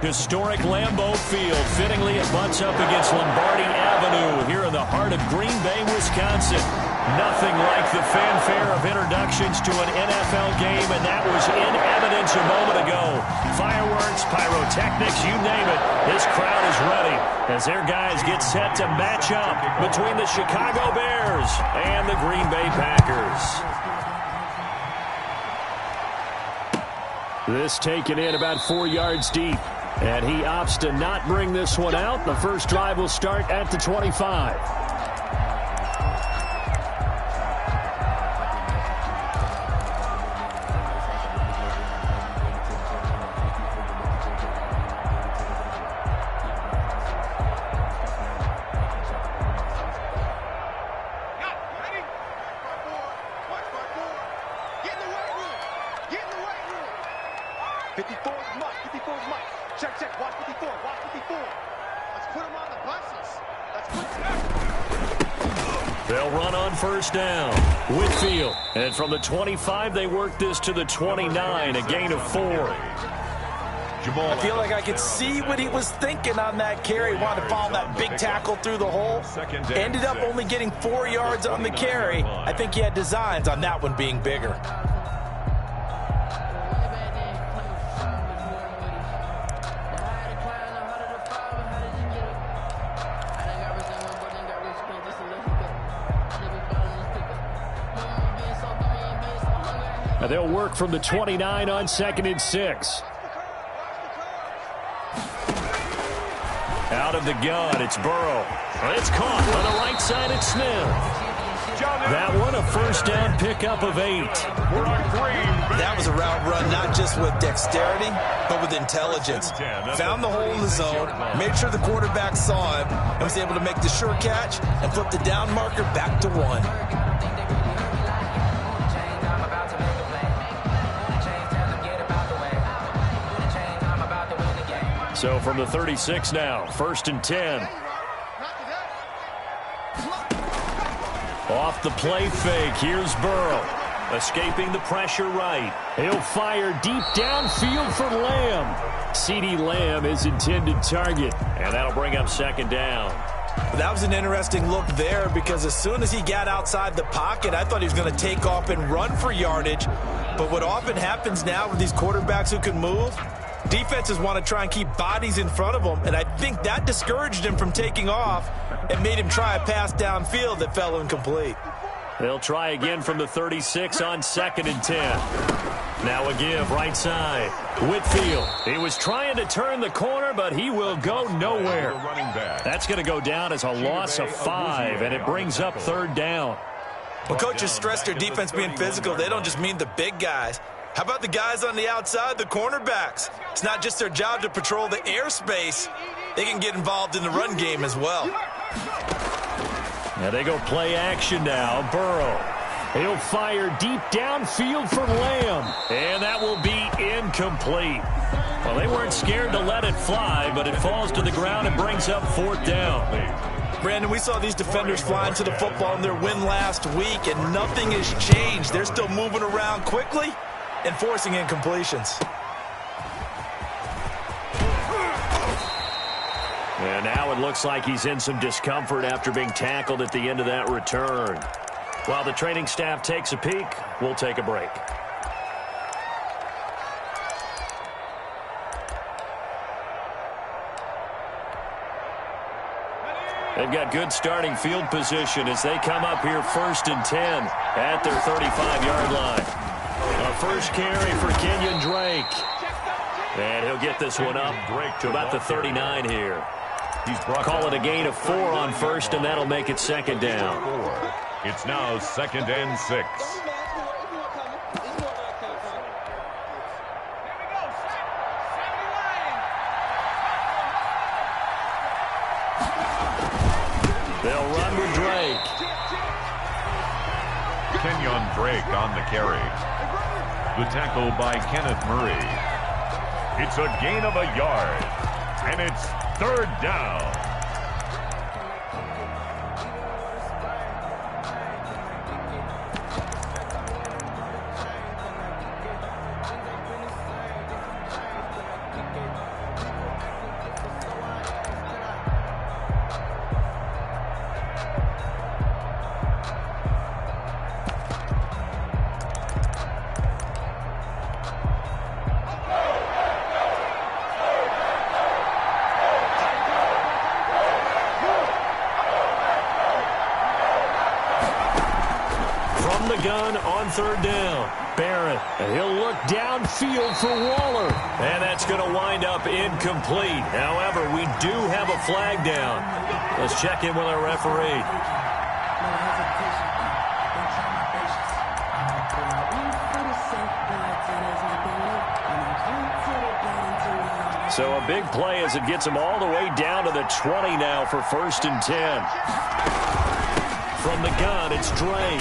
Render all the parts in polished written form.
Historic Lambeau Field. Fittingly, it butts up against Lombardi Avenue here in the heart of Green Bay, Wisconsin. Nothing like the fanfare of introductions to an NFL game, and that was in evidence a moment ago. Fireworks, pyrotechnics, you name it. This crowd is ready as their guys get set to match up between the Chicago Bears and the Green Bay Packers. This taken in about 4 yards deep. And he opts to not bring this one out. The first drive will start at the 25. They'll run on first down. Whitfield. And from the 25, they work this to the 29, a gain of 4. I feel like I could see what he was thinking on that carry. Wanted to follow that big tackle through the hole. Ended up only getting 4 yards on the carry. I think he had designs on that one being bigger. They'll work from the 29 on 2nd and 6. Out of the gun, it's Burrow. It's caught on the right side at Smith. That one, a first down pickup of 8. That was a route run not just with dexterity, but with intelligence. Found the hole in the zone, made sure the quarterback saw him, and was able to make the sure catch and flip the down marker back to 1. So from the 36 now, 1st and 10. Off the play fake, here's Burrow. Escaping the pressure right. He'll fire deep downfield for Lamb. CeeDee Lamb is intended target, and that'll bring up 2nd down. That was an interesting look there because as soon as he got outside the pocket, I thought he was going to take off and run for yardage. But what often happens now with these quarterbacks who can move, defenses want to try and keep bodies in front of them, and I think that discouraged him from taking off and made him try a pass downfield that fell incomplete. They'll try again from the 36 on 2nd and 10. Now a give right side. Whitfield. He was trying to turn the corner, but he will go nowhere. That's going to go down as a loss of 5, and it brings up 3rd down. Well, coaches stress their defense being physical. They don't just mean the big guys. How about the guys on the outside, the cornerbacks? It's not just their job to patrol the airspace. They can get involved in the run game as well. Now they go play action now. Burrow. He'll fire deep downfield for Lamb. And that will be incomplete. Well, they weren't scared to let it fly, but it falls to the ground and brings up 4th down. Brandon, we saw these defenders flying to the football in their win last week, and nothing has changed. They're still moving around quickly and forcing incompletions. And now it looks like he's in some discomfort after being tackled at the end of that return. While the training staff takes a peek, we'll take a break. They've got good starting field position as they come up here 1st and 10 at their 35-yard line. A first carry for Kenyon Drake. And he'll get this one up to about the 39 here. Call it a gain of 4 on 1st, and that'll make it 2nd down. It's now 2nd and 6. They'll run with Drake. Kenyon Drake on the carry. The tackle by Kenneth Murray. It's a gain of a yard, and it's 3rd down. gun on third down. Barrett, and he'll look downfield for Waller. And that's going to wind up incomplete. However, we do have a flag down. Let's check in with our referee. So a big play as it gets them all the way down to the 20 now for 1st and 10. From the gun, it's Drake.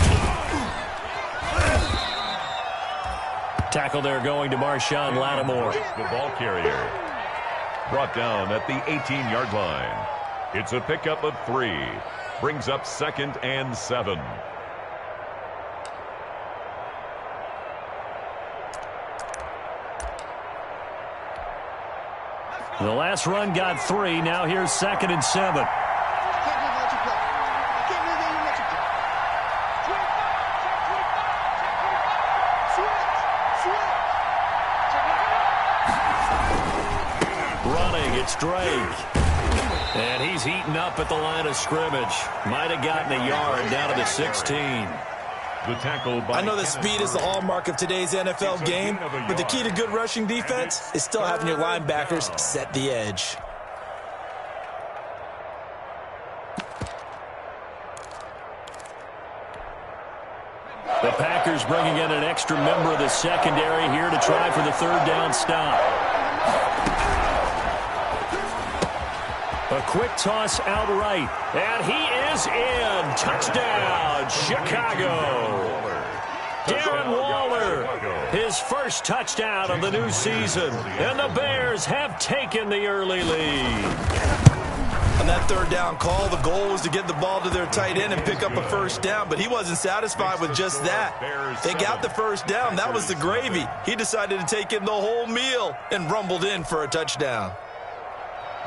Tackle there going to Marshawn Lattimore. The ball carrier brought down at the 18-yard line. It's a pickup of 3. Brings up 2nd and 7. The last run got 3. Now here's 2nd and 7. Running, it's Drake. And he's heating up at the line of scrimmage. Might have gotten a yard down to the 16. The tackle by I know that speed is the hallmark of today's NFL game, but the key to good rushing defense is still having your linebackers set the edge. The Packers bringing in an extra member of the secondary here to try for the 3rd down stop. A quick toss out right, and he is in. Touchdown, Chicago. Darren Waller, his first touchdown of the new season, and the Bears have taken the early lead. On that 3rd down call, the goal was to get the ball to their tight end and pick up a 1st down, but he wasn't satisfied with just that. They got the 1st down. That was the gravy. He decided to take in the whole meal and rumbled in for a touchdown.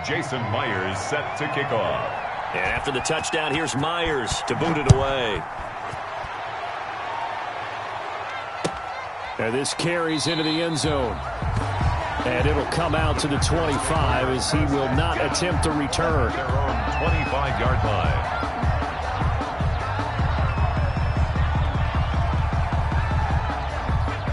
Jason Myers set to kick off. And after the touchdown, here's Myers to boot it away. And this carries into the end zone. And it'll come out to the 25 as he will not attempt to return. Their own 25-yard line.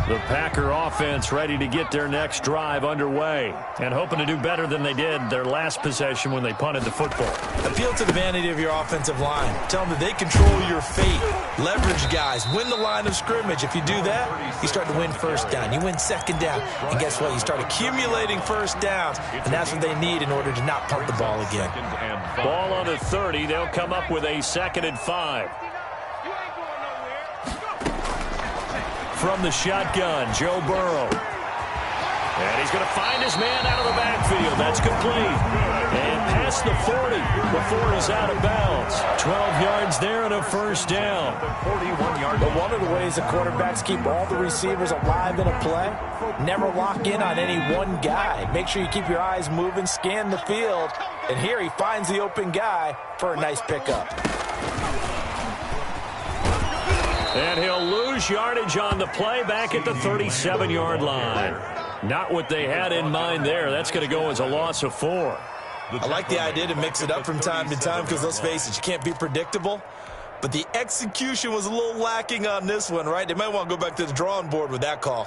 The Packer offense ready to get their next drive underway and hoping to do better than they did their last possession when they punted the football. Appeal to the vanity of your offensive line. Tell them that they control your fate. Leverage guys. Win the line of scrimmage. If you do that, you start to win 1st down. You win 2nd down. And guess what? You start accumulating 1st downs. And that's what they need in order to not punt the ball again. Ball on the 30. They'll come up with a 2nd and 5. From the shotgun, Joe Burrow. And he's going to find his man out of the backfield. That's complete. And past the 40 before he's out of bounds. 12 yards there and a 1st down. 41-yard. But one of the ways the quarterbacks keep all the receivers alive in a play, never lock in on any one guy. Make sure you keep your eyes moving, scan the field. And here he finds the open guy for a nice pickup. And he'll lose yardage on the play back at the 37-yard line. Not what they had in mind there. That's going to go as a loss of 4. I like the idea to mix it up from time to time because, let's face it, you can't be predictable. But the execution was a little lacking on this one, right? They might want to go back to the drawing board with that call.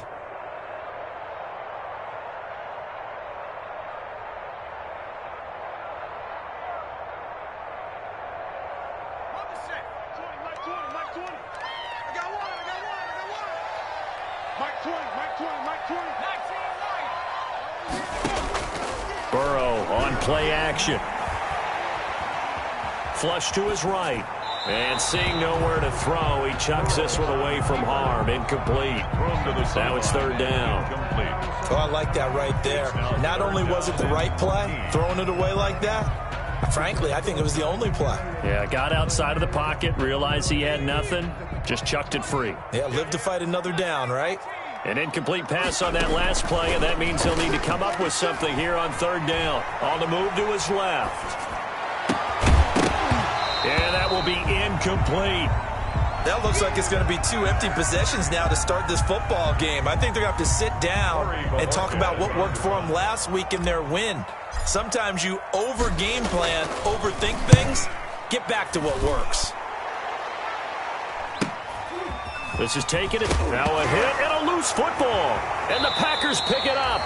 Burrow on play action. Flush to his right. And seeing nowhere to throw, he chucks this one away from harm. Incomplete. Now it's 3rd down. Oh, I like that right there. Not only was it the right play, throwing it away like that, frankly, I think it was the only play. Yeah, got outside of the pocket, realized he had nothing, just chucked it free. Yeah, live to fight another down, right? An incomplete pass on that last play, and that means he'll need to come up with something here on 3rd down. On the move to his left. And that will be incomplete. That looks like it's going to be 2 empty possessions now to start this football game. I think they're going to have to sit down and talk about what worked for them last week in their win. Sometimes you over-game plan, overthink things. Get back to what works. This is taking it. Now a hit and a loose football. And the Packers pick it up.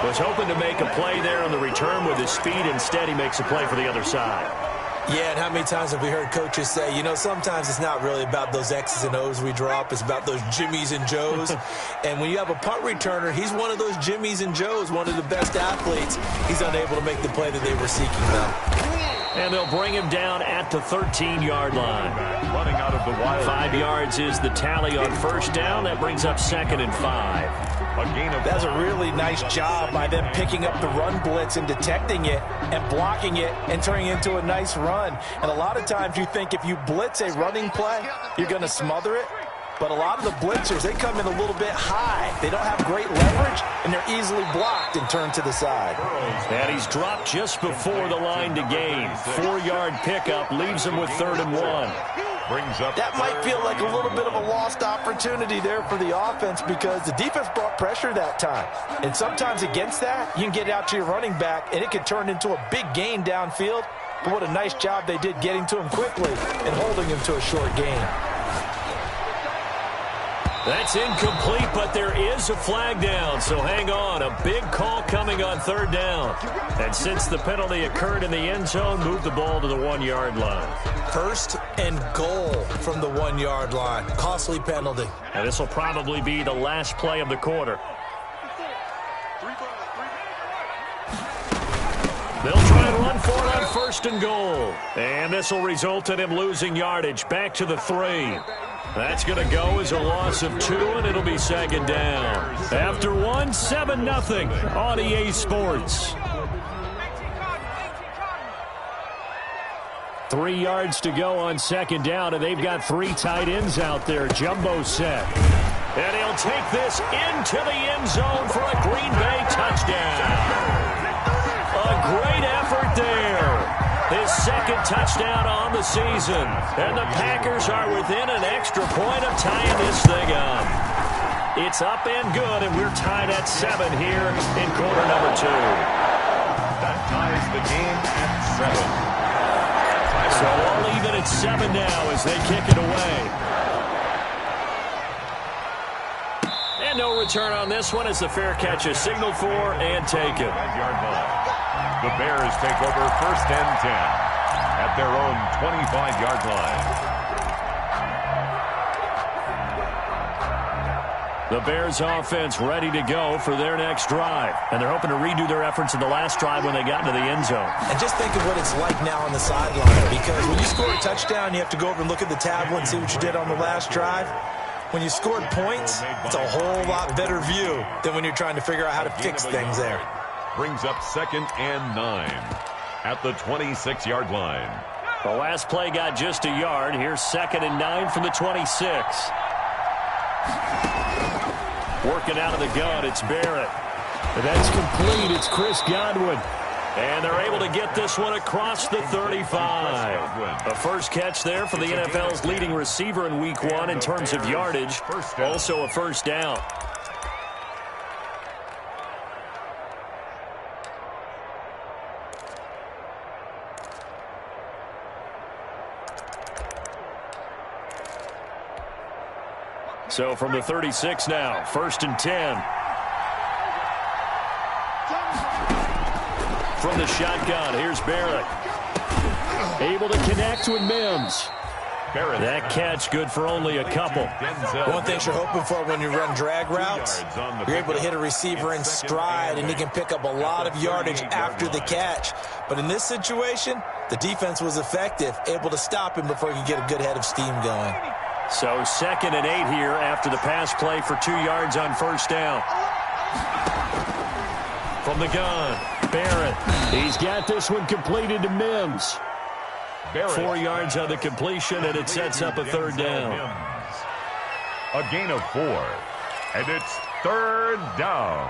Was hoping to make a play there on the return with his speed. Instead, he makes a play for the other side. Yeah, and how many times have we heard coaches say, you know, sometimes it's not really about those X's and O's we drop. It's about those Jimmies and Joes. And when you have a punt returner, he's one of those Jimmies and Joes, one of the best athletes. He's unable to make the play that they were seeking, though. And they'll bring him down at the 13-yard line. Running out of the wild. 5 yards is the tally on first down. That brings up 2nd and 5. That's a really nice job by them picking up the run blitz and detecting it and blocking it and turning it into a nice run. And a lot of times you think if you blitz a running play, you're going to smother it. But a lot of the blitzers, they come in a little bit high. They don't have great leverage, and they're easily blocked and turned to the side. And he's dropped just before the line to gain. 4-yard pickup leaves him with 3rd and 1. That might feel like a little bit of a lost opportunity there for the offense because the defense brought pressure that time. And sometimes against that, you can get out to your running back, and it can turn into a big gain downfield. But what a nice job they did getting to him quickly and holding him to a short gain. That's incomplete, but there is a flag down, so hang on. A big call coming on 3rd down. And since the penalty occurred in the end zone, move the ball to the 1-yard line. 1st and goal from the 1-yard line. Costly penalty. And this will probably be the last play of the quarter. They'll try and run for it on 1st and goal. And this will result in him losing yardage back to the 3. That's going to go as a loss of 2, and it'll be 2nd down. After 1, 7-0 on EA Sports. 3 yards to go on 2nd down, and they've got 3 tight ends out there. Jumbo set. And he'll take this into the end zone for a Green Bay touchdown. A great effort there. His 2nd touchdown on the season. And the Packers are within an extra point of tying this thing up. It's up and good, and we're tied at 7 here in quarter number 2. That ties the game at 7. So all even at 7 now as they kick it away. And no return on this one as the fair catch is signaled for and taken. 5-yard line. The Bears take over 1st and 10 at their own 25-yard line. The Bears offense ready to go for their next drive. And they're hoping to redo their efforts in the last drive when they got into the end zone. And just think of what it's like now on the sideline. Because when you score a touchdown, you have to go over and look at the tablet and see what you did on the last drive. When you scored points, it's a whole lot better view than when you're trying to figure out how to fix things there. Brings up 2nd and 9 at the 26-yard line. The last play got just a yard. Here's 2nd and 9 from the 26. Working out of the gun, it's Barrett. And that's complete. It's Chris Godwin. And they're able to get this one across the 35. A first catch there for the NFL's leading receiver in Week 1 in terms of yardage. Also a first down. So from the 36 now, 1st and 10. From the shotgun, here's Barrett. Able to connect with Mims. That catch good for only a couple. One thing you're hoping for when you run drag routes, you're able to hit a receiver in stride, and he can pick up a lot of yardage after the catch. But in this situation, the defense was effective, able to stop him before he could get a good head of steam going. So 2nd and 8 here after the pass play for 2 yards on first down. From the gun, Barrett. He's got this one completed to Mims. 4 yards on the completion, and it sets up a 3rd down. A gain of 4, and it's 3rd down.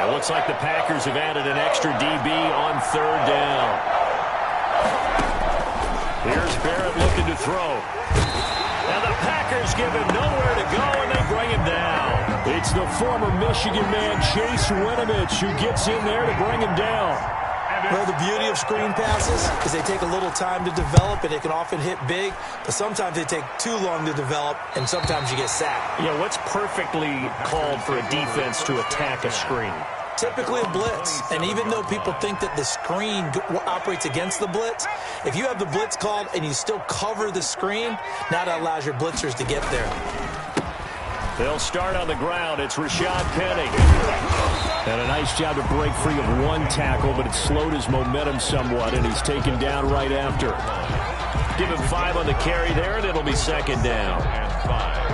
It looks like the Packers have added an extra DB on 3rd down. Here's Barrett looking to throw. And the Packers give him nowhere to go, and they bring him down. It's the former Michigan man, Chase Winovich, who gets in there to bring him down. Well, the beauty of screen passes is they take a little time to develop, and they can often hit big, but sometimes they take too long to develop, and sometimes you get sacked. Yeah, what's perfectly called for a defense to attack a screen? Typically a blitz, and even though people think that the screen operates against the blitz, if you have the blitz called and you still cover the screen, now that allows your blitzers to get there. They'll start on the ground. It's Rashad Penny. And a nice job to break free of one tackle, but it slowed his momentum somewhat, and he's taken down right after. Give him 5 on the carry there, and it'll be second down. And 5.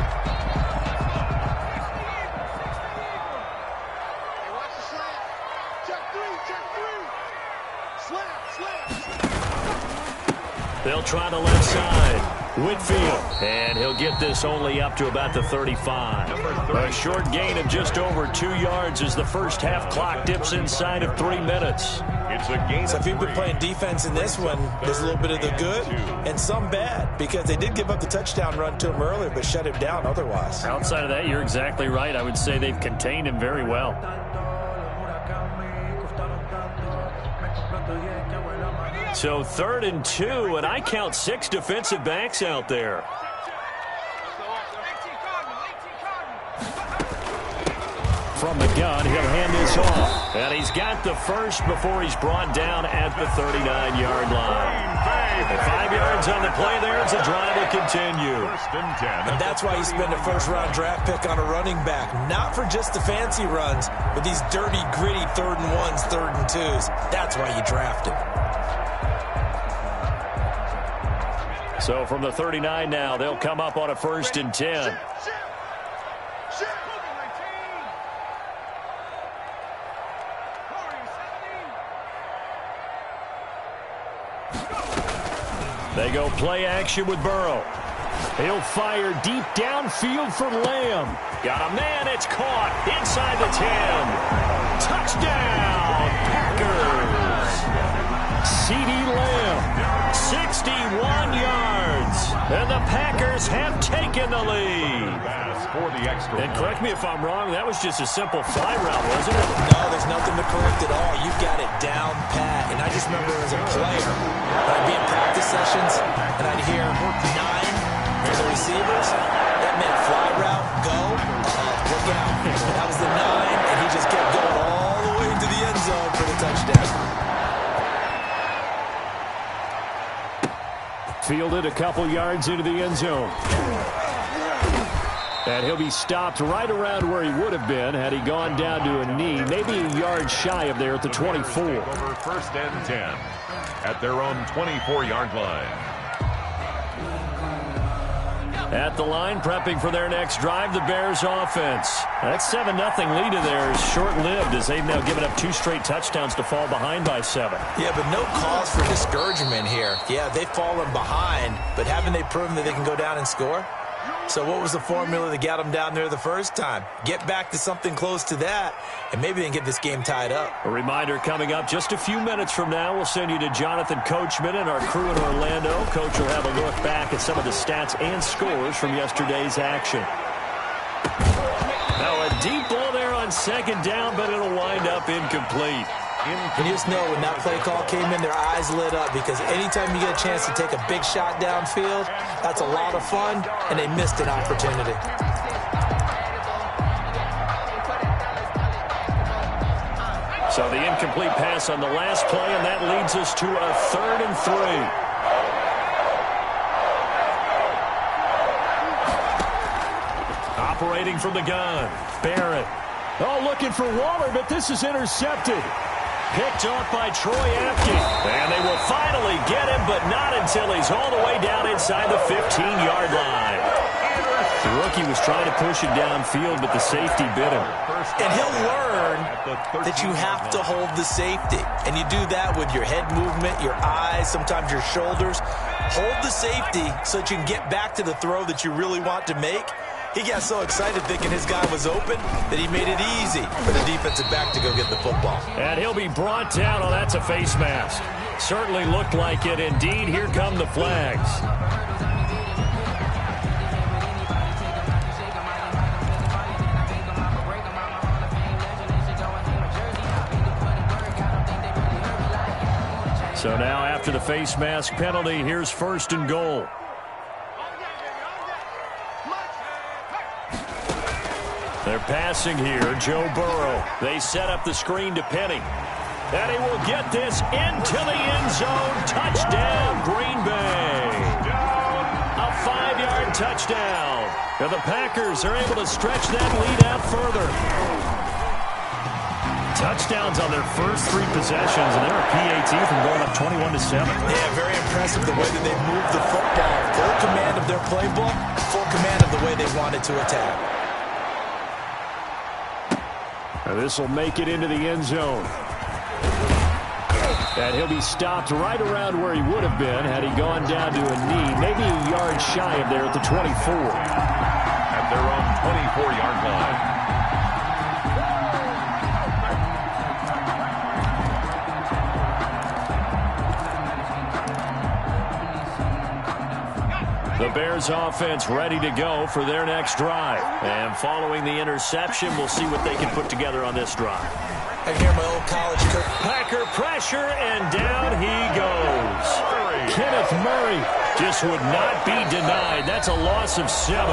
They'll try the left side. Whitfield, and he'll get this only up to about the 35. A short gain of just over 2 yards as the first half clock dips inside of 3 minutes. It's a gain. So if you've been playing defense in this one, there's a little bit of the good and some bad, because they did give up the touchdown run to him earlier, but shut him down otherwise. Outside of that, you're exactly right. I would say they've contained him very well. So 3rd and 2, and I count 6 defensive backs out there. From the gun, he'll hand this off. And he's got the first before he's brought down at the 39-yard line. And 5 yards on the play there as the drive will continue. And that's why you spend a first-round draft pick on a running back. Not for just the fancy runs, but these dirty, gritty 3rd and 1s, 3rd and 2s. That's why you draft him. So from the 39 now, they'll come up on a 1st and 10. They go play action with Burrow. He'll fire deep downfield for Lamb. Got a man, it's caught inside the 10. Touchdown, Packers. CeeDee Lamb, 61 yards. And the Packers have taken the lead. And correct me if I'm wrong, that was just a simple fly route, wasn't it? No, there's nothing to correct at all. You've got it down pat. And I just remember as a player, I'd be in practice sessions, and I'd hear 9 for the receivers. That meant fly route, go, look out. That was the 9, and he just kept going all the way to the end zone for the touchdown. Fielded a couple yards into the end zone. And he'll be stopped right around where he would have been had he gone down to a knee, maybe a yard shy of there at the 24. Over 1st and 10 at their own 24-yard line. At the line, prepping for their next drive, the Bears offense. That 7-0 lead of theirs short-lived as they've now given up 2 straight touchdowns to fall behind by 7. Yeah, but no cause for discouragement here. Yeah, they've fallen behind, but haven't they proven that they can go down and score? So what was the formula that got them down there the first time? Get back to something close to that, and maybe they can get this game tied up. A reminder coming up just a few minutes from now. We'll send you to Jonathan Coachman and our crew in Orlando. Coach will have a look back at some of the stats and scores from yesterday's action. Now a deep ball there on 2nd down, but it'll wind up incomplete. And you just know when that play call came in, their eyes lit up, because anytime you get a chance to take a big shot downfield, that's a lot of fun, and they missed an opportunity. So the incomplete pass on the last play, and that leads us to a 3rd and 3. Operating from the gun, Barrett. Oh, looking for Waller, but this is intercepted. Picked off by Troy Apke. And they will finally get him, but not until he's all the way down inside the 15-yard line. The rookie was trying to push it downfield, but the safety bit him. And he'll learn that you have to hold the safety. And you do that with your head movement, your eyes, sometimes your shoulders. Hold the safety so that you can get back to the throw that you really want to make. He got so excited thinking his guy was open that he made it easy for the defensive back to go get the football. And he'll be brought down. Oh, that's a face mask. Certainly looked like it. Indeed, here come the flags. So now after the face mask penalty, here's 1st and goal. They're passing here. Joe Burrow. They set up the screen to Penny. And he will get this into the end zone. Touchdown, Green Bay. A 5-yard touchdown. And the Packers are able to stretch that lead out further. Touchdowns on their first 3 possessions, and they're a PAT from going up 21-7. Yeah, very impressive the way that they moved the football. Full command of their playbook, full command of the way they wanted to attack. This will make it into the end zone. And he'll be stopped right around where he would have been had he gone down to a knee, maybe a yard shy of there at the 24. At their own 24-yard line. The Bears offense ready to go for their next drive. And following the interception, we'll see what they can put together on this drive. I hear my old college coach. Packer pressure, and down he goes. Kenneth Murray just would not be denied. That's a loss of 7.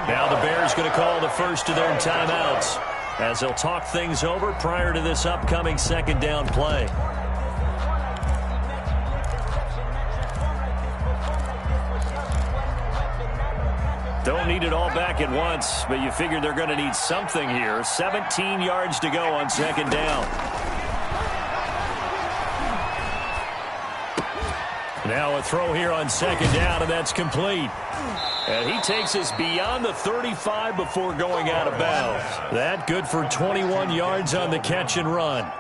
Now the Bears going to call the first of their timeouts as they'll talk things over prior to this upcoming 2nd down play. Don't need it all back at once, but you figure they're going to need something here. 17 yards to go on 2nd down. Now a throw here on 2nd down, and that's complete. And he takes us beyond the 35 before going out of bounds. That good for 21 yards on the catch and run.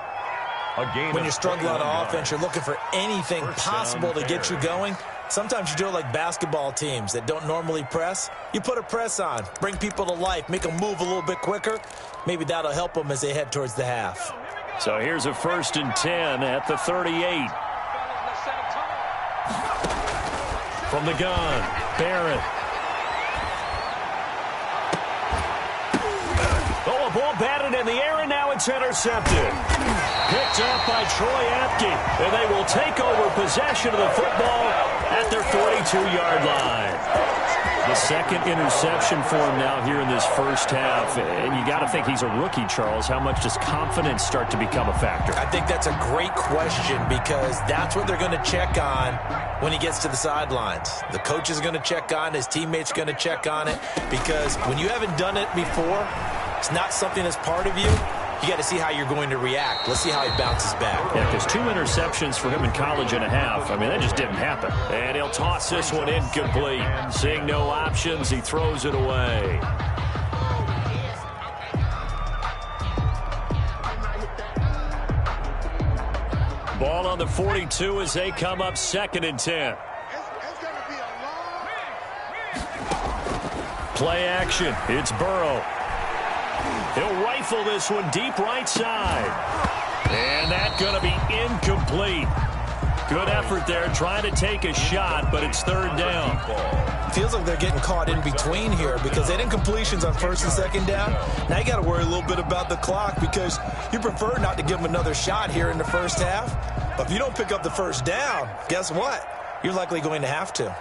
When you're struggling on offense, you're looking for anything possible to get you going. Sometimes you do it like basketball teams that don't normally press. You put a press on, bring people to life, make them move a little bit quicker. Maybe that'll help them as they head towards the half. So here's a 1st and 10 at the 38. From the gun, Barrett. Oh, a ball batted in the air, and now it's intercepted. Picked up by Troy Apke, and they will take over possession of the football at their 42-yard line. The 2nd interception for him now here in this first half. And you got to think he's a rookie, Charles. How much does confidence start to become a factor? I think that's a great question because that's what they're going to check on when he gets to the sidelines. The coach is going to check on, his teammates are going to check on it because when you haven't done it before, it's not something that's part of you. You got to see how you're going to react. Let's see how he bounces back. Yeah, because 2 interceptions for him in college and a half. I mean, that just didn't happen. And he'll toss this one incomplete. Seeing no options, he throws it away. Ball on the 42 as they come up 2nd and 10. Play action. It's Burrow. He'll rifle this one deep right side. And that's going to be incomplete. Good effort there trying to take a shot, but it's 3rd down. Feels like they're getting caught in between here because they didn't incompletions on 1st and 2nd down. Now you got to worry a little bit about the clock because you prefer not to give them another shot here in the first half. But if you don't pick up the 1st down, guess what? You're likely going to have to.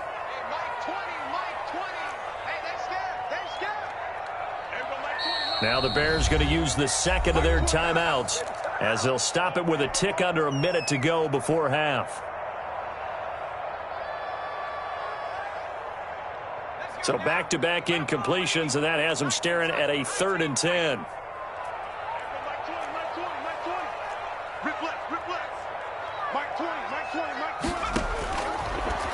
Now the Bears going to use the 2nd of their timeouts as they'll stop it with a tick under a minute to go before half. So back-to-back incompletions, and that has them staring at a 3rd and 10.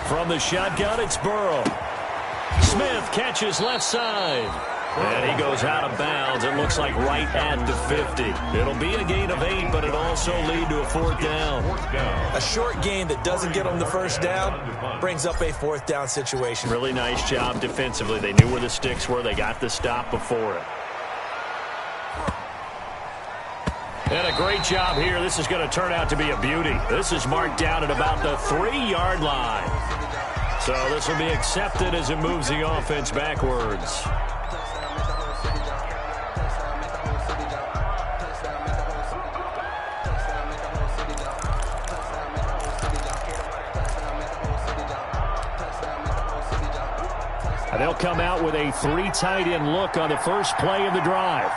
From the shotgun, it's Burrow. Smith catches left side. And he goes out of bounds. It looks like right at the 50. It'll be a gain of 8, but it'll also lead to a 4th down. A short gain that doesn't get them the 1st down brings up a 4th down situation. Really nice job defensively. They knew where the sticks were. They got the stop before it. And a great job here. This is going to turn out to be a beauty. This is marked down at about the 3-yard line. So this will be accepted as it moves the offense backwards. And they'll come out with a 3 tight end look on the first play of the drive.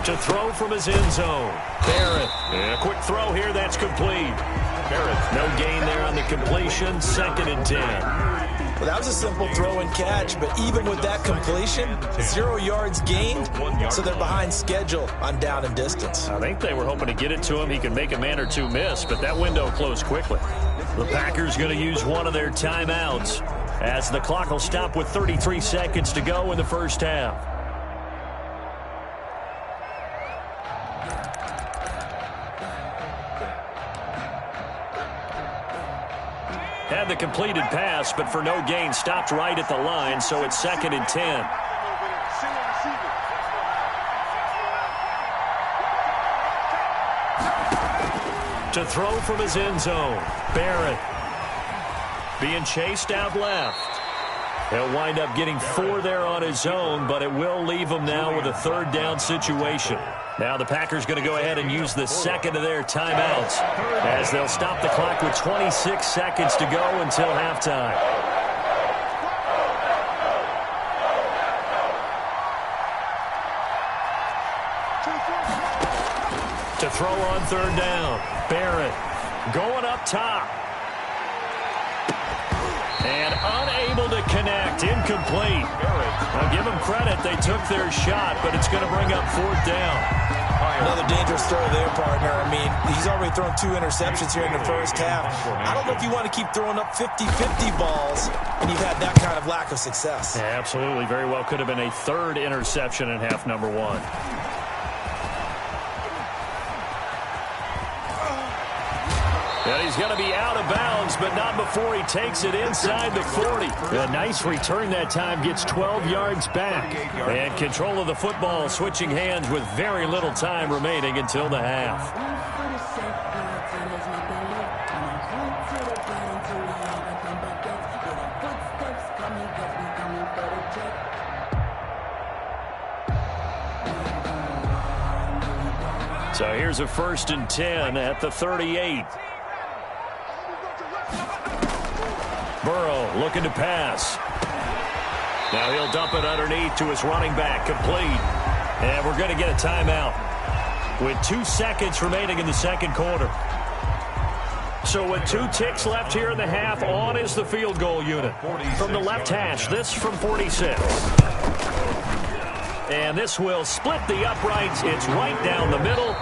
To throw from his end zone. Barrett. And a quick throw here. That's complete. Barrett. No gain there on the completion. 2nd and 10. Well, that was a simple throw and catch, but even with that completion, 0 yards gained, so they're behind schedule on down and distance. I think they were hoping to get it to him. He can make a man or two miss, but that window closed quickly. The Packers going to use one of their timeouts as the clock will stop with 33 seconds to go in the first half. Had the completed pass, but for no gain, stopped right at the line, so it's 2nd and 10. To throw from his end zone, Barrett. Being chased out left. He'll wind up getting 4 there on his own, but it will leave him now with a 3rd down situation. Now the Packers going to go ahead and use the 2nd of their timeouts as they'll stop the clock with 26 seconds to go until halftime. To throw on 3rd down, Barrett going up top. And unable to connect, incomplete. I'll give them credit, they took their shot, but it's going to bring up 4th down. Another dangerous throw there, partner. I mean, he's already thrown 2 interceptions here in the first half. I don't know if you want to keep throwing up 50-50 balls when you've had that kind of lack of success. Yeah, absolutely. Very well could have been a 3rd interception in half number 1. And he's going to be out of bounds, but not before he takes it inside the 40. A nice return that time, gets 12 yards back. And control of the football switching hands with very little time remaining until the half. So here's a 1st and 10 at the 38. Burrow looking to pass. Now he'll dump it underneath to his running back, complete. And we're going to get a timeout with 2 seconds remaining in the 2nd quarter. So with 2 ticks left here in the half, on is the field goal unit. From the left hash, this from 46. And this will split the uprights. It's right down the middle.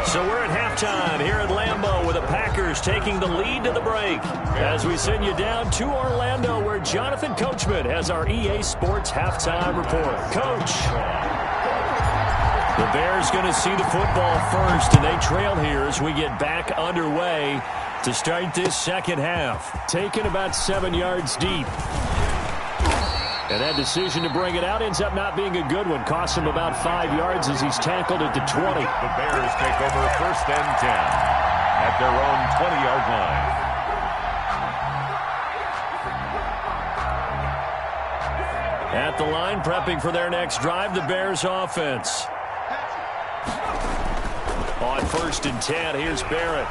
So we're at halftime here at Lambeau with the Packers taking the lead to the break as we send you down to Orlando where Jonathan Coachman has our EA Sports halftime report. Coach. The Bears going to see the football first, and they trail here as we get back underway to start this 2nd half. Taken about 7 yards deep. And that decision to bring it out ends up not being a good one. Costs him about 5 yards as he's tackled at the 20. The Bears take over 1st and 10 at their own 20-yard line. At the line, prepping for their next drive, the Bears offense. On 1st and 10, here's Barrett.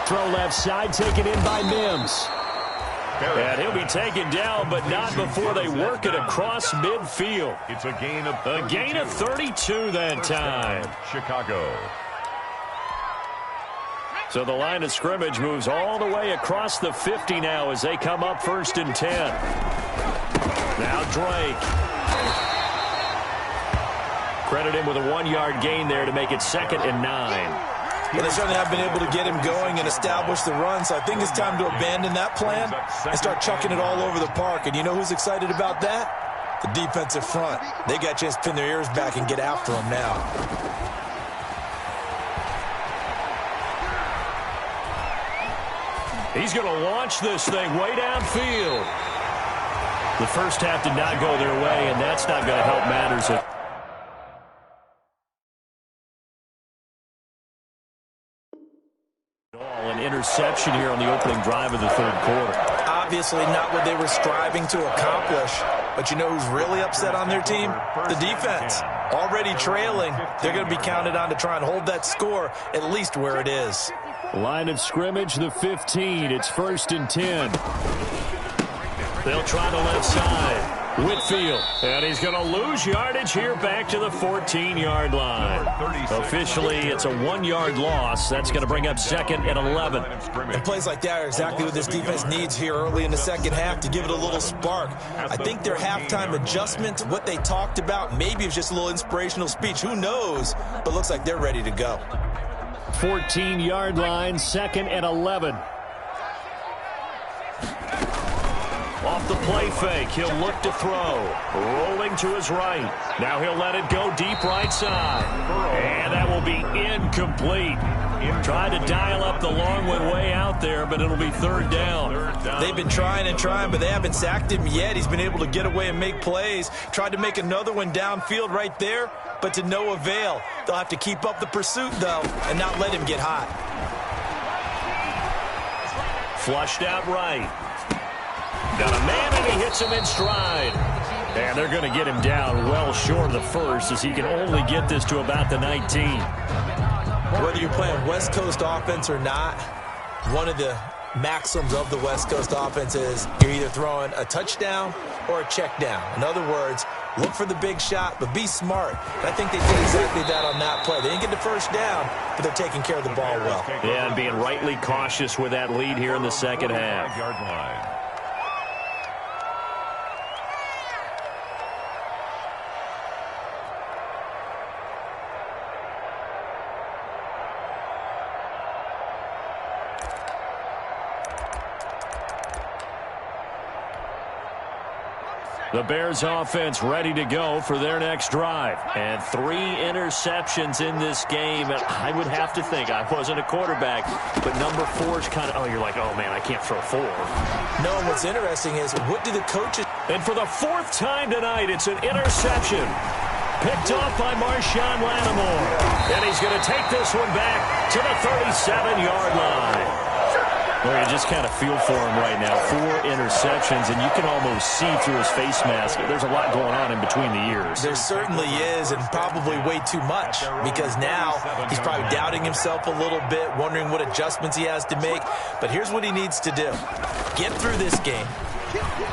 Throw left side, taken in by Mims. And he'll be taken down, but not before they work it across midfield. It's a gain of 32 that time. Chicago. So the line of scrimmage moves all the way across the 50 now as they come up 1st and 10. Now Drake. Credit him with a 1-yard gain there to make it 2nd and 9. Well, they certainly have been able to get him going and establish the run, so I think it's time to abandon that plan and start chucking it all over the park. And you know who's excited about that? The defensive front. They got a chance to pin their ears back and get after him now. He's going to launch this thing way downfield. The first half did not go their way, and that's not going to help matters. An interception here on the opening drive of the 3rd quarter. Obviously not what they were striving to accomplish. But you know who's really upset on their team? The defense. Already trailing. They're going to be counted on to try and hold that score at least where it is. Line of scrimmage, the 15. It's 1st and 10. They'll try the left side. Whitfield, and he's going to lose yardage here back to the 14-yard line. Officially, it's a 1-yard loss. That's going to bring up 2nd and 11. And plays like that are exactly what this defense needs here early in the second half to give it a little spark. I think their halftime adjustment, what they talked about, maybe it was just a little inspirational speech. Who knows? But looks like they're ready to go. 14-yard line, 2nd and 11. Off the play fake, he'll look to throw. Rolling to his right. Now he'll let it go deep right side. And that will be incomplete. Tried to dial up the long one way out there, but it'll be 3rd down. They've been trying and trying, but they haven't sacked him yet. He's been able to get away and make plays. Tried to make another one downfield right there, but to no avail. They'll have to keep up the pursuit, though, and not let him get hot. Flushed out right. Got a man, and he hits him in stride. And they're going to get him down well short of the first, as he can only get this to about the 19. Whether you're playing West Coast offense or not, one of the maxims of the West Coast offense is you're either throwing a touchdown or a check down. In other words, look for the big shot, but be smart. And I think they did exactly that on that play. They didn't get the first down, but they're taking care of the ball well. Yeah, and being rightly cautious with that lead here in the second half. The Bears offense ready to go for their next drive. And 3 interceptions in this game. And I would have to think, I wasn't a quarterback, but number 4 is kind of, you're like, oh, man, I can't throw 4. No, and what's interesting is, what do the coaches... And for the 4th time tonight, it's an interception. Picked off by Marshawn Lattimore. And he's going to take this one back to the 37-yard line. Well, you just kind of feel for him right now. 4 interceptions, and you can almost see through his face mask. There's a lot going on in between the ears. There certainly is, and probably way too much, because now he's probably doubting himself a little bit, wondering what adjustments he has to make. But here's what he needs to do. Get through this game.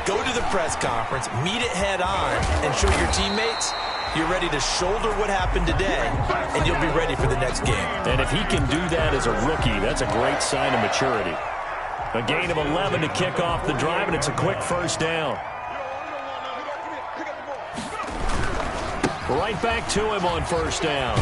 Go to the press conference, meet it head on, and show your teammates you're ready to shoulder what happened today, and you'll be ready for the next game. And if he can do that as a rookie, that's a great sign of maturity. A gain of 11 to kick off the drive, and it's a quick first down. Right back to him on first down.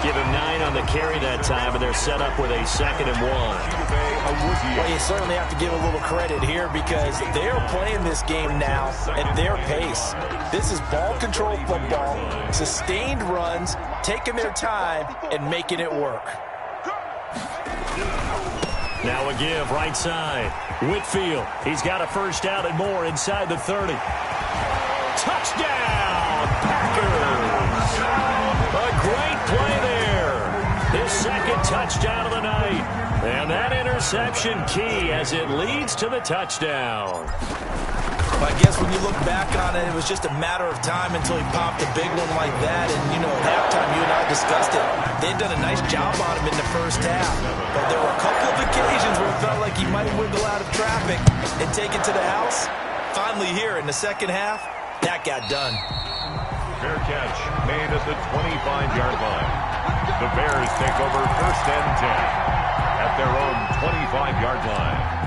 Give him 9 on the carry that time, and they're set up with a 2nd and 1. Well, you certainly have to give a little credit here, because they're playing this game now at their pace. This is ball control football, sustained runs, taking their time, and making it work. Now a give, right side. Whitfield, he's got a first down and more inside the 30. Touchdown, Packers! A great play there. His 2nd touchdown of the night. And that interception key as it leads to the touchdown. I guess when you look back on it, it was just a matter of time until he popped a big one like that. And, you know, at halftime, you and I discussed it. They'd done a nice job on him in the first half. But there were a couple of occasions where it felt like he might wiggle out of traffic and take it to the house. Finally here in the second half, that got done. Fair catch made at the 25-yard line. The Bears take over 1st and 10 at their own 25-yard line.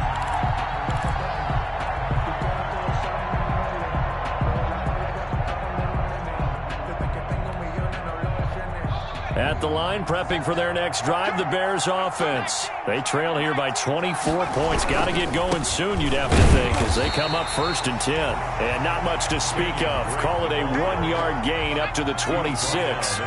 At the line, prepping for their next drive, the Bears offense. They trail here by 24 points. Got to get going soon, you'd have to think, as they come up 1st and 10. And not much to speak of. Call it a 1-yard gain up to the 26.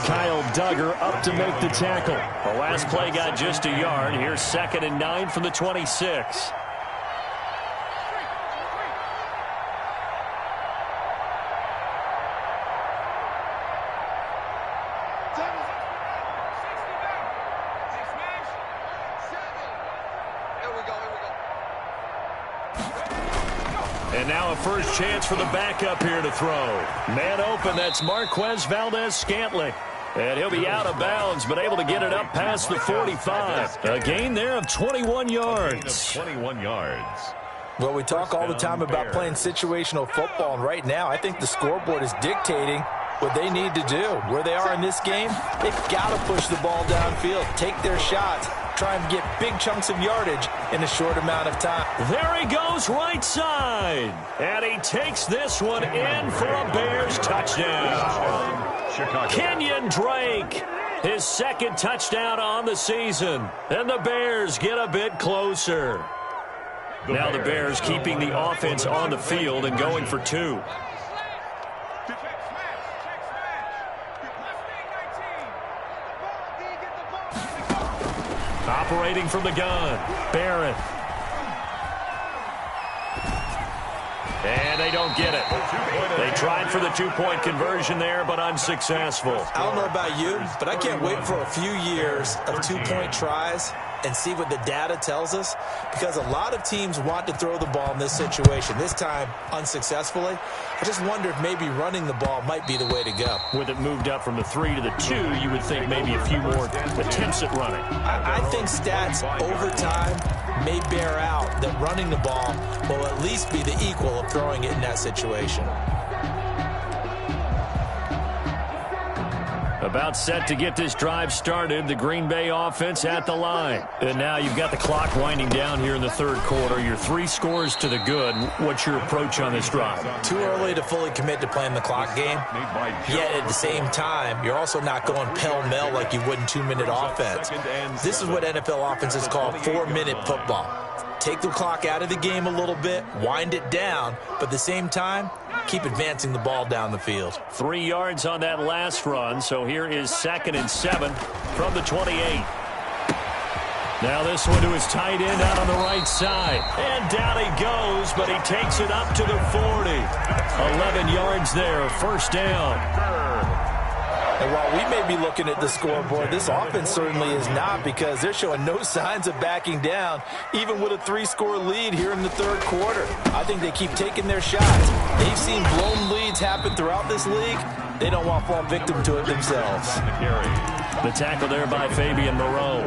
Kyle Duggar up to make the tackle. The last play got just a yard. Here's 2nd and 9 from the 26. And now a first chance for the backup here to throw. Man open, that's Marquez Valdez-Scantling. And he'll be out of bounds, but able to get it up past the 45. A gain there of 21 yards. 21 yards. Well, we talk all the time about playing situational football, and right now I think the scoreboard is dictating what they need to do. Where they are in this game, they've got to push the ball downfield, take their shots, try and get big chunks of yardage in a short amount of time. There he goes right side. And he takes this one in for a Bears touchdown. Chicago. Kenyon Drake, his second touchdown on the season. And the Bears get a bit closer. Now the Bears keeping the offense on the field and going for two. Operating from the gun, Barrett. And they don't get it. They tried for the two-point conversion there, but unsuccessful. I don't know about you, but I can't wait for a few years of two-point tries and see what the data tells us, because a lot of teams want to throw the ball in this situation. This time, unsuccessfully. I just wonder if maybe running the ball might be the way to go. With it moved up from the 3 to the 2, you would think maybe a few more attempts at running. I think stats over time may bear out that running the ball will at least be the equal of throwing it in that situation. About set to get this drive started, the Green Bay offense at the line. And now you've got the clock winding down here in the third quarter. Your 3 scores to the good. What's your approach on this drive? Too early to fully commit to playing the clock game. Yet at the same time, you're also not going pell-mell like you would in 2-minute offense. This is what NFL offenses call 4-minute football. Take the clock out of the game a little bit, wind it down, but at the same time, keep advancing the ball down the field. 3 yards on that last run, so here is 2nd and 7 from the 28. Now this one to his tight end out on the right side. And down he goes, but he takes it up to the 40. 11 yards there, first down. And while we may be looking at the scoreboard, this offense certainly is not, because they're showing no signs of backing down, even with a 3-score lead here in the third quarter. I think they keep taking their shots. They've seen blown leads happen throughout this league. They don't want to fall victim to it themselves. The tackle there by Fabian Moreau.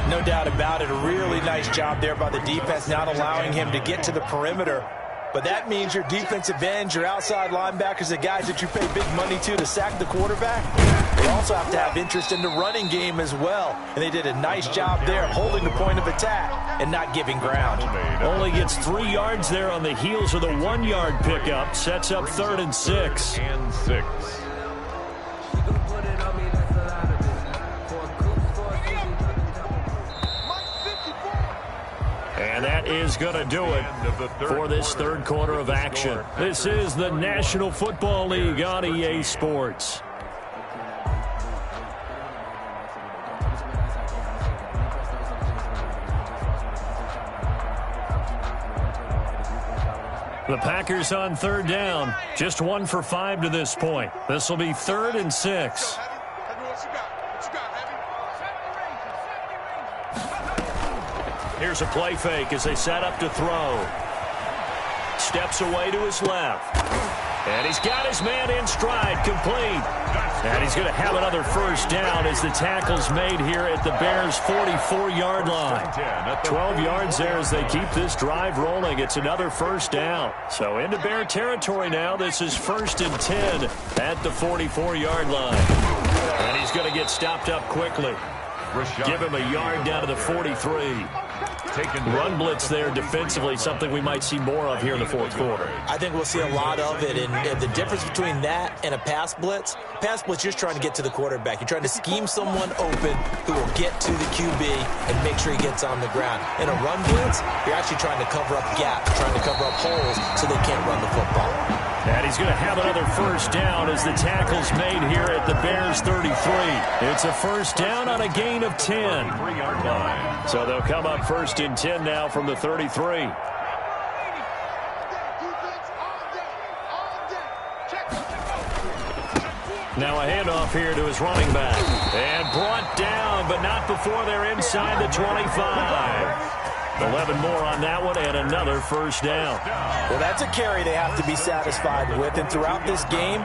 No doubt about it. A really nice job there by the defense, not allowing him to get to the perimeter. But that means your defensive ends, your outside linebackers, the guys that you pay big money to sack the quarterback, they also have to have interest in the running game as well. And they did a nice job there holding the point of attack and not giving ground. Only gets 3 yards there on the heels of the 1-yard pickup. Sets up 3rd and 6. And 6. And that is going to do it for this third quarter of action. This is the National Football League on EA Sports. The Packers on 3rd down. Just 1 for 5 to this point. This will be 3rd and 6. Here's a play fake as they set up to throw. Steps away to his left. And he's got his man in stride, complete. And he's going to have another first down as the tackle's made here at the Bears' 44-yard line. 12 yards there as they keep this drive rolling. It's another first down. So into Bear territory now. This is 1st and 10 at the 44-yard line. And he's going to get stopped up quickly. Give him a yard down to the 43. Run blitz there defensively, something we might see more of here in the fourth quarter. I think we'll see a lot of it, and the difference between that and a pass blitz, you're just trying to get to the quarterback. You're trying to scheme someone open who will get to the QB and make sure he gets on the ground. In a run blitz, you're actually trying to cover up gaps, trying to cover up holes so they can't run the football. And he's going to have another first down as the tackle's made here at the Bears' 33. It's a first down on a gain of 10. So they'll come up 1st and 10 now from the 33. Now a handoff here to his running back. And brought down, but not before they're inside the 25. 11 more on that one, and another first down. Well, that's a carry they have to be satisfied with. And throughout this game,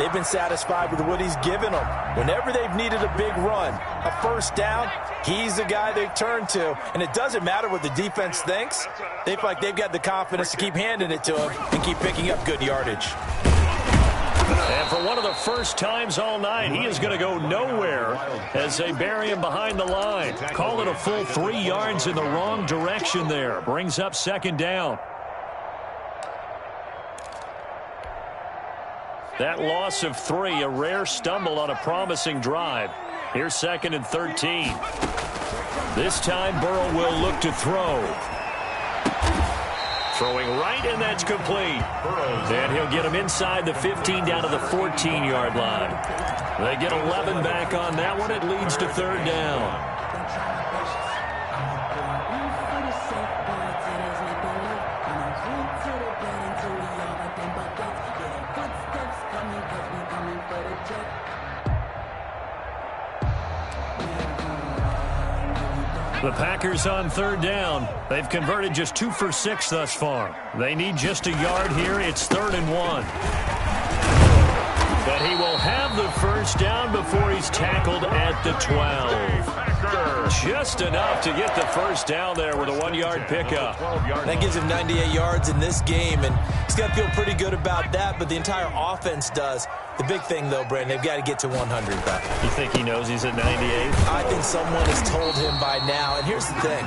They've been satisfied with what he's given them. Whenever they've needed a big run, a first down, he's the guy they turn to. And it doesn't matter what the defense thinks. They feel like they've got the confidence to keep handing it to him and keep picking up good yardage. And for one of the first times all night, he is going to go nowhere as they bury him behind the line. Call it a full 3 yards in the wrong direction there. Brings up second down. That loss of 3, a rare stumble on a promising drive. Here's 2nd and 13. This time Burrow will look to throw. Throwing right, and that's complete. And he'll get him inside the 15 down to the 14-yard line. They get 11 back on that one. It leads to 3rd down. The Packers on 3rd down. They've converted just 2 for 6 thus far. They need just a yard here. It's 3rd and 1. But he will have the first down before he's tackled at the 12. Just enough to get the first down there with a 1-yard pickup. That gives him 98 yards in this game, and he's got to feel pretty good about that, but the entire offense does. The big thing, though, Brandon, they've got to get to 100, though. You think he knows he's at 98? I think someone has told him by now, and here's the thing.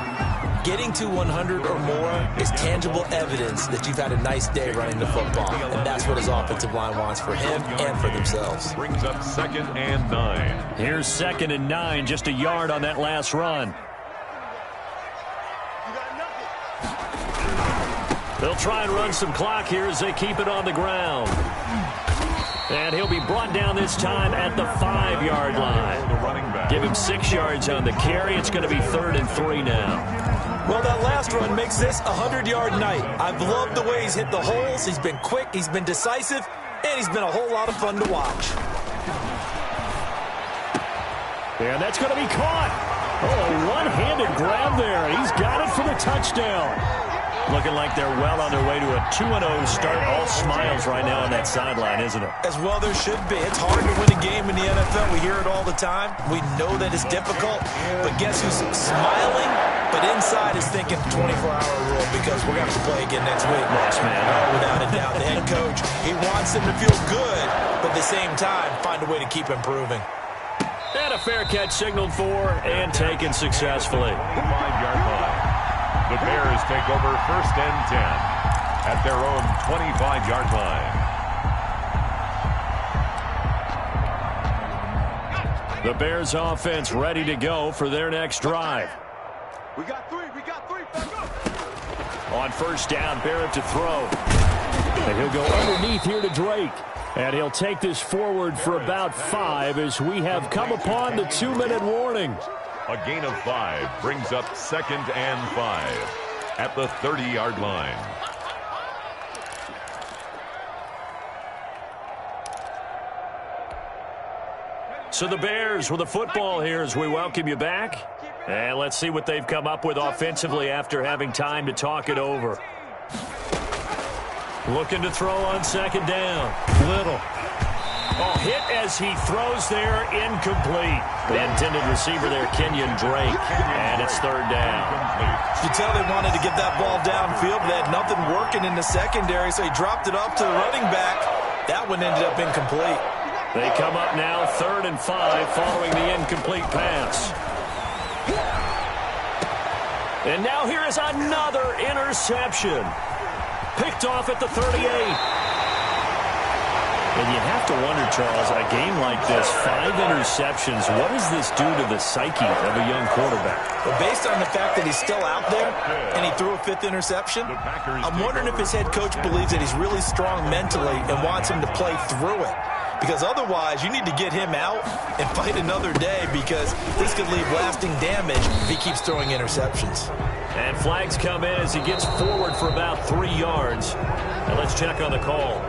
Getting to 100 or more is tangible evidence that you've had a nice day running the football, and that's what his offensive line wants for him and for themselves. Brings up 2nd and 9. Here's 2nd and 9, just a yard on that last run. They'll try and run some clock here as they keep it on the ground. And he'll be brought down this time at the 5-yard line. Give him 6 yards on the carry. It's going to be 3rd and 3 now. Well, that last run makes this a 100-yard night. I've loved the way he's hit the holes. He's been quick, he's been decisive, and he's been a whole lot of fun to watch. And that's going to be caught. Oh, one-handed grab there. He's got it for the touchdown. Looking like they're well on their way to a 2-0 start. All smiles right now on that sideline, isn't it? As well there should be. It's hard to win a game in the NFL. We hear it all the time. We know that it's difficult. But guess who's smiling? But inside is thinking 24-hour rule because we're going to have to play again next week. Yes, man. Oh, without a doubt. The head coach, he wants them to feel good, but at the same time, find a way to keep improving. And a fair catch signaled for and taken successfully. 5-yard line. The Bears take over 1st and 10 at their own 25-yard line. The Bears offense ready to go for their next drive. We got 3. On 1st down, Barrett to throw. And he'll go underneath here to Drake. And he'll take this forward for about 5 as we have come upon the 2-minute warning. A gain of 5 brings up 2nd and 5 at the 30-yard line. So the Bears with the football here as we welcome you back. And let's see what they've come up with offensively after having time to talk it over. Looking to throw on 2nd down. Little. Oh, hit as he throws there, incomplete. The intended receiver there, Kenyon Drake, and it's 3rd down. You can tell they wanted to get that ball downfield, but they had nothing working in the secondary, so he dropped it off to the running back. That one ended up incomplete. They come up now 3rd and 5 following the incomplete pass. And now here is another interception. Picked off at the 38. And you have to wonder, Charles, a game like this, 5 interceptions, what does this do to the psyche of a young quarterback? Well, based on the fact that he's still out there and he threw a 5th interception, I'm wondering if his head coach believes that he's really strong mentally and wants him to play through it. Because otherwise, you need to get him out and fight another day because this could leave lasting damage if he keeps throwing interceptions. And flags come in as he gets forward for about 3 yards. And let's check on the call.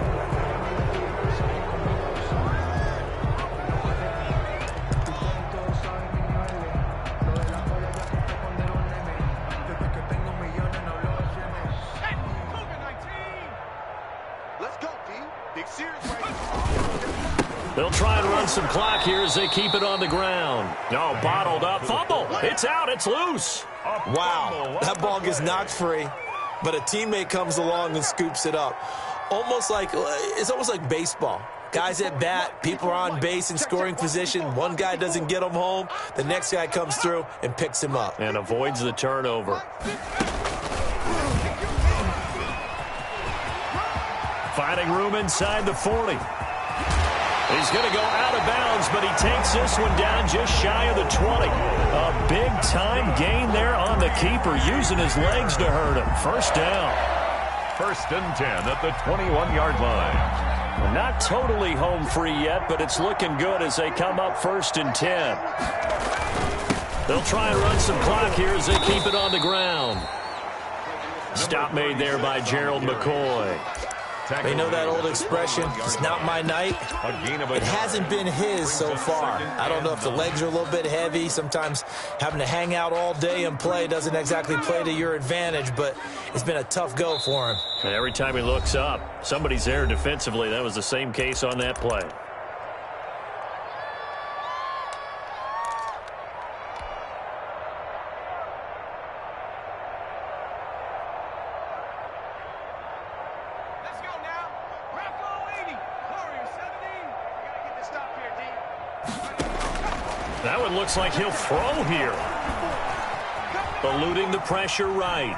Let's go, B. Big series right now. They'll try and run some clock here as they keep it on the ground. No, bottled up. Fumble. It's out. It's loose. Wow, that ball gets knocked free, but a teammate comes along and scoops it up. It's almost like baseball. Guys at bat, people are on base in scoring position. One guy doesn't get him home. The next guy comes through and picks him up. And avoids the turnover. Finding room inside the 40. He's going to go out of bounds, but he takes this one down just shy of the 20. A big-time gain there on the keeper, using his legs to hurt him. First down. 1st and 10 at the 21-yard line. Well, not totally home free yet, but it's looking good as they come up 1st and 10. They'll try and run some clock here as they keep it on the ground. Stop made there by Gerald McCoy. They know that old expression, it's not my night. It hasn't been his so far. I don't know if the legs are a little bit heavy. Sometimes having to hang out all day and play doesn't exactly play to your advantage, but it's been a tough go for him. And every time he looks up, somebody's there defensively. That was the same case on that play. That one looks like he'll throw here. Eluding the pressure right.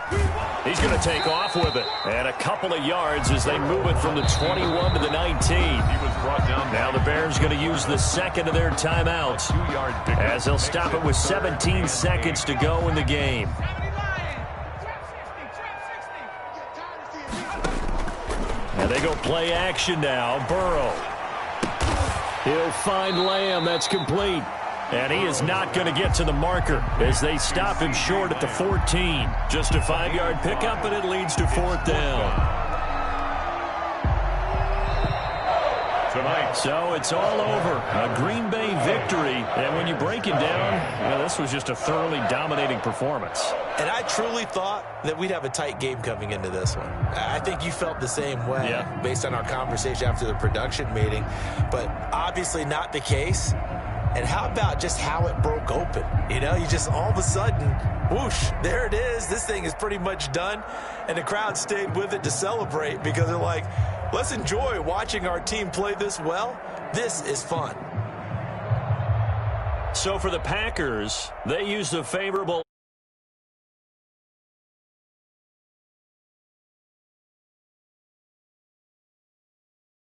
He's going to take off with it. And a couple of yards as they move it from the 21 to the 19. He was brought down. Now the Bears going to use the second of their timeouts as they'll stop it with 17 seconds to go in the game. And they go play action now. Burrow. He'll find Lamb. That's complete. And he is not going to get to the marker as they stop him short at the 14. Just a 5-yard pickup, and it leads to 4th down. Tonight. So it's all over. A Green Bay victory. And when you break it down, this was just a thoroughly dominating performance. And I truly thought that we'd have a tight game coming into this one. I think you felt the same way based on our conversation after the production meeting. But obviously not the case. And how about just how it broke open? You just all of a sudden, whoosh, there it is. This thing is pretty much done. And the crowd stayed with it to celebrate because they're like, let's enjoy watching our team play this well. This is fun. So for the Packers, they used a favorable